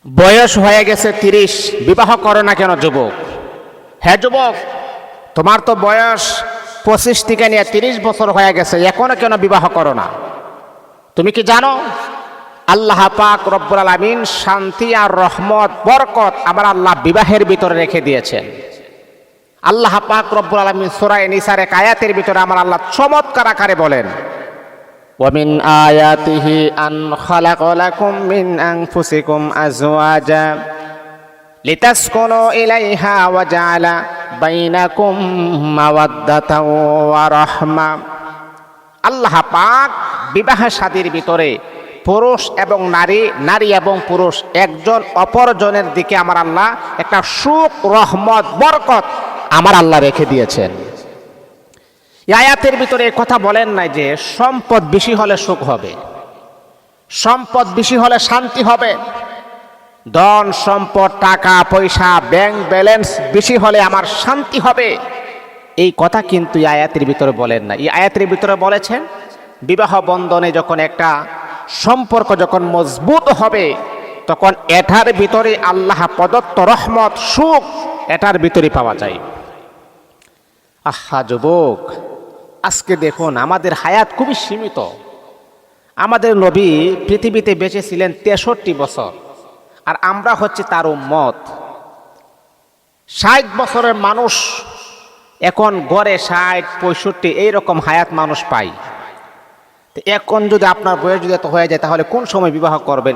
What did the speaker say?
বয়স হয়ে গেছে 30, বিবাহ করো না কেন যুবক? হ্যাঁ যুবক, তোমার তো বয়স 25 থেকে নিয়ে 30 বছর হয়ে গেছে, এখনো কেন বিবাহ করো না? তুমি কি জানো আল্লাহ পাক রব্বুল আলামিন শান্তি আর রহমত বরকত আমার আল্লাহ বিবাহের ভিতরে রেখে দিয়েছেন। আল্লাহ পাক রব্বুল আলামিন সূরা নিসার এক আয়াতের ভিতরে আমার আল্লাহ চমৎকার আকারে বলেন, ومن آياته أن خلق لكم من أنفسكم أزواجا لتسكنوا إليها وجعل بينكم مودة ورحمة। আল্লাহ পাক বিবাহ শাদীর ভিতরে পুরুষ এবং নারী, নারী এবং পুরুষ একজন অপরজনের দিকে আমার আল্লাহ একটা সুখ, রহমত, বরকত আমার আল্লাহ রেখে দিয়েছেন। এই আয়াতের ভিতরে কথা বলেন নাই যে সম্পদ বেশি হলে সুখ হবে, সম্পদ বেশি হলে শান্তি হবে, ধন সম্পদ টাকা পয়সা ব্যাংক ব্যালেন্স বেশি হলে আমার শান্তি হবে। এই কথা কিন্তু এই আয়াতের ভিতরে বলেন না। এই আয়াতের ভিতরে বলেছেন বিবাহ বন্ধনে যখন একটা সম্পর্ক যখন মজবুত হবে তখন এটার ভিতরে আল্লাহ প্রদত্ত রহমত সুখ এটার ভিতরে পাওয়া যায়। আহা যুবক, আজকে দেখুন আমাদের হায়াত খুবই সীমিত। আমাদের নবী পৃথিবীতে বেঁচে ছিলেন 63 বছর, আর আমরা হচ্ছে তার উম্মত। 60 বছরের মানুষ এখন গড়ে 60-65 এইরকম হায়াত মানুষ পায়। এখন যদি আপনার বয়স যদি এত হয়ে যায় তাহলে কোন সময় বিবাহ করবেন?